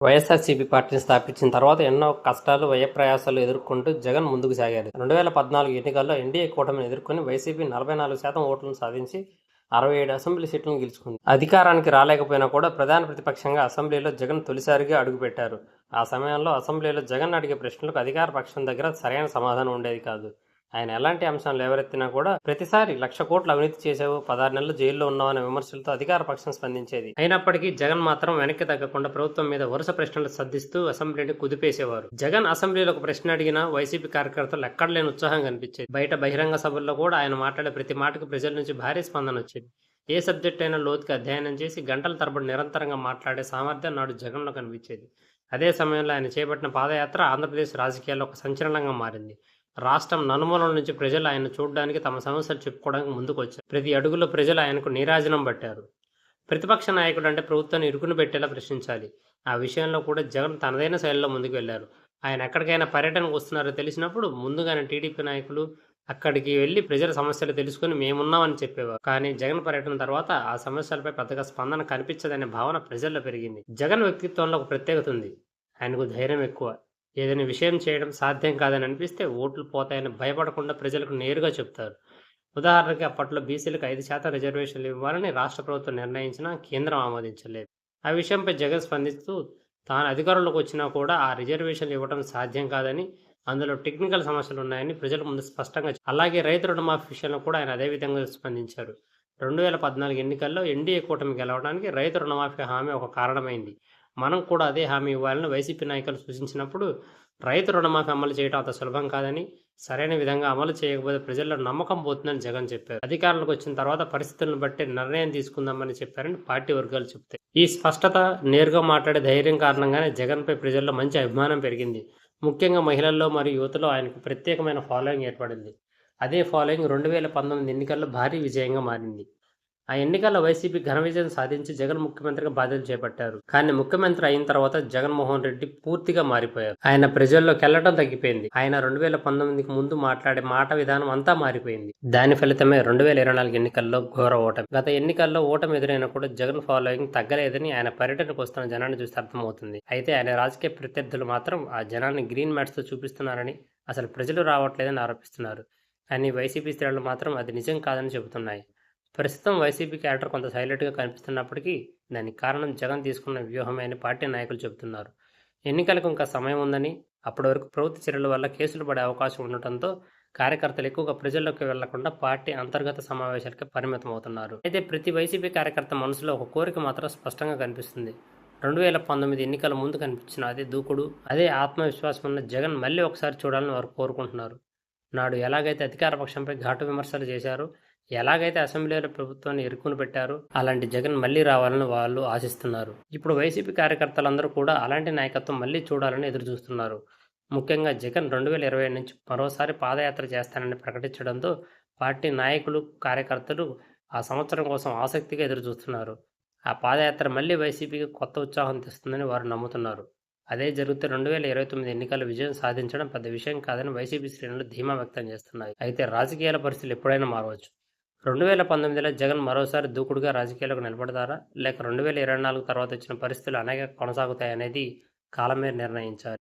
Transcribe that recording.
వైఎస్ఆర్సీపీ పార్టీని స్థాపించిన తర్వాత ఎన్నో కష్టాలు, వ్యయప్రయాసాలు ఎదుర్కొంటూ జగన్ ముందుకు సాగారు. 2014 ఎన్నికల్లో ఎన్డీఏ కూటమిని ఎదుర్కొని వైసీపీ 44% ఓట్లను సాధించి 67 అసెంబ్లీ సీట్లను గెలుచుకుంది. అధికారానికి రాలేకపోయినా కూడా ప్రధాన ప్రతిపక్షంగా అసెంబ్లీలో జగన్ తొలిసారిగా అడుగుపెట్టారు. ఆ సమయంలో అసెంబ్లీలో జగన్ అడిగే ప్రశ్నలకు అధికార పక్షం దగ్గర సరైన సమాధానం ఉండేది కాదు. ఆయన ఎలాంటి అంశాలు లేవరెత్తినా కూడా ప్రతిసారి 1,00,000 కోట్లు అవినీతి చేసావు, 16 నెలలు జైల్లో ఉన్నావనే విమర్శలతో అధికార పక్షం స్పందించేది. అయినప్పటికీ జగన్ మాత్రం వెనక్కి తగ్గకుండా ప్రభుత్వం మీద వరుస ప్రశ్నలు సంధిస్తూ అసెంబ్లీని కుదిపేసేవారు. జగన్ అసెంబ్లీలో ఒక ప్రశ్న అడిగినా వైసీపీ కార్యకర్తలు ఎక్కడ లేని ఉత్సాహం కనిపించేది. బయట బహిరంగ సభల్లో కూడా ఆయన మాట్లాడే ప్రతి మాటకు ప్రజల నుంచి భారీ స్పందన వచ్చేది. ఏ సబ్జెక్ట్ అయినా లోతుగా అధ్యయనం చేసి గంటల తరబడి నిరంతరంగా మాట్లాడే సామర్థ్యం నాడు జగన్లో కనిపించేది. అదే సమయంలో ఆయన చేపట్టిన పాదయాత్ర ఆంధ్రప్రదేశ్ రాజకీయాల్లో ఒక సంచలనంగా మారింది. రాష్ట్రం నలుమూలల నుంచి ప్రజలు ఆయన చూడడానికి, తమ సమస్యలు చెప్పుకోవడానికి ముందుకు వచ్చారు. ప్రతి అడుగులో ప్రజలు ఆయనకు నీరాజనం పట్టారు. ప్రతిపక్ష నాయకుడు అంటే ప్రభుత్వాన్ని ఇరుకును పెట్టేలా ప్రశ్నించాలి. ఆ విషయంలో కూడా జగన్ తనదైన శైలిలో ముందుకు వెళ్లారు. ఆయన ఎక్కడికైనా పర్యటనకు వస్తున్నారో తెలిసినప్పుడు ముందుగానే టీడీపీ నాయకులు అక్కడికి వెళ్లి ప్రజల సమస్యలు తెలుసుకుని మేమున్నామని చెప్పేవారు. కానీ జగన్ పర్యటన తర్వాత ఆ సమస్యలపై పెద్దగా స్పందన కనిపించదనే భావన ప్రజల్లో పెరిగింది. జగన్ వ్యక్తిత్వంలో ఒక ప్రత్యేకత ఉంది. ఆయనకు ధైర్యం ఎక్కువ. ఏదైనా విషయం చేయడం సాధ్యం కాదని అనిపిస్తే ఓట్లు పోతాయని భయపడకుండా ప్రజలకు నేరుగా చెప్తారు. ఉదాహరణకి అప్పట్లో బీసీలకు 5% రిజర్వేషన్లు ఇవ్వాలని రాష్ట్ర ప్రభుత్వం నిర్ణయించినా కేంద్రం ఆమోదించలేదు. ఆ విషయంపై జగన్ స్పందిస్తూ తాను అధికారంలోకి వచ్చినా కూడా ఆ రిజర్వేషన్లు ఇవ్వడం సాధ్యం కాదని, అందులో టెక్నికల్ సమస్యలు ఉన్నాయని ప్రజల ముందు స్పష్టంగా అలాగే రైతు రుణమాఫీ విషయంలో కూడా ఆయన అదే విధంగా స్పందించారు. 2014 ఎన్నికల్లో ఎన్డీఏ కూటమి గెలవడానికి రైతు రుణమాఫీ హామీ ఒక కారణమైంది. మనం కూడా అదే హామీ ఇవ్వాలని వైసీపీ నాయకులు సూచించినప్పుడు రైతు రుణమాఫీ అమలు చేయడం అంత సులభం కాదని, సరైన విధంగా అమలు చేయకపోతే ప్రజల్లో నమ్మకం పోతుందని జగన్ చెప్పారు. అధికారంలోకి వచ్చిన తర్వాత పరిస్థితులను బట్టి నిర్ణయం తీసుకుందామని చెప్పారని పార్టీ వర్గాలు చెప్తాయి. ఈ స్పష్టత, నేరుగా మాట్లాడే ధైర్యం కారణంగానే జగన్పై ప్రజల్లో మంచి అభిమానం పెరిగింది. ముఖ్యంగా మహిళల్లో మరియు యువతలో ఆయనకు ప్రత్యేకమైన ఫాలోయింగ్ ఏర్పడింది. అదే ఫాలోయింగ్ 2019 ఎన్నికల్లో భారీ విజయంగా మారింది. ఆ ఎన్నికల్లో వైసీపీ ఘన విజయం సాధించి జగన్ ముఖ్యమంత్రిగా బాధ్యతలు చేపట్టారు. కానీ ముఖ్యమంత్రి అయిన తర్వాత జగన్మోహన్ రెడ్డి పూర్తిగా మారిపోయారు. ఆయన ప్రజల్లోకి వెళ్లడం తగ్గిపోయింది. ఆయన 2019కి ముందు మాట్లాడే మాట విధానం అంతా మారిపోయింది. దాని ఫలితమే 2024 ఎన్నికల్లో ఘోర ఓటమి. గత ఎన్నికల్లో ఓటమి ఎదురైనా కూడా జగన్ ఫాలోయింగ్ తగ్గలేదని ఆయన పర్యటనకు వస్తున్న జనాన్ని చూస్తే అర్థమవుతుంది. అయితే ఆయన రాజకీయ ప్రత్యర్థులు మాత్రం ఆ జనాన్ని గ్రీన్ మ్యాట్స్ తో చూపిస్తున్నారని, అసలు ప్రజలు రావట్లేదని ఆరోపిస్తున్నారు. కానీ వైసీపీ శ్రేణులు మాత్రం అది నిజం కాదని చెబుతున్నాయి. ప్రస్తుతం వైసీపీ క్యాడర్ కొంత సైలెంట్గా కనిపిస్తున్నప్పటికీ దానికి కారణం జగన్ తీసుకున్న వ్యూహమే అని పార్టీ నాయకులు చెబుతున్నారు. ఎన్నికలకు ఇంకా సమయం ఉందని, అప్పటి వరకు ప్రభుత్వ చర్యల వల్ల కేసులు పడే అవకాశం ఉండటంతో కార్యకర్తలు ఎక్కువగా ప్రజల్లోకి వెళ్లకుండా పార్టీ అంతర్గత సమావేశాలకే పరిమితం అవుతున్నారు. అయితే ప్రతి వైసీపీ కార్యకర్త మనసులో ఒక కోరిక మాత్రం స్పష్టంగా కనిపిస్తుంది. 2019 ఎన్నికల ముందు కనిపించిన అదే దూకుడు, అదే ఆత్మవిశ్వాసం ఉన్న జగన్ మళ్ళీ ఒకసారి చూడాలని వారు కోరుకుంటున్నారు. నాడు ఎలాగైతే అధికార పక్షంపై ఘాటు విమర్శలు చేశారో, ఎలాగైతే అసెంబ్లీలో ప్రభుత్వాన్ని ఇరుకుని పెట్టారో, అలాంటి జగన్ మళ్ళీ రావాలని వాళ్ళు ఆశిస్తున్నారు. ఇప్పుడు వైసీపీ కార్యకర్తలందరూ కూడా అలాంటి నాయకత్వం మళ్ళీ చూడాలని ఎదురు చూస్తున్నారు. ముఖ్యంగా జగన్ 2020 నుంచి మరోసారి పాదయాత్ర చేస్తానని ప్రకటించడంతో పార్టీ నాయకులు, కార్యకర్తలు ఆ సంవత్సరం కోసం ఆసక్తిగా ఎదురు చూస్తున్నారు. ఆ పాదయాత్ర మళ్ళీ వైసీపీకి కొత్త ఉత్సాహం తెస్తుందని వారు నమ్ముతున్నారు. అదే జరిగితే 2029 ఎన్నికల్లో విజయం సాధించడం పెద్ద విషయం కాదని వైసీపీ శ్రేణులు ధీమా వ్యక్తం చేస్తున్నాయి. అయితే రాజకీయాల పరిస్థితులు ఎప్పుడైనా మారవచ్చు. 2019లో జగన్ మరోసారి దూకుడుగా రాజకీయాలకు నిలబడతారా, లేక 2024 తర్వాత వచ్చిన పరిస్థితులు అనేక కొనసాగుతాయనేది కాలమే నిర్ణయించాలి.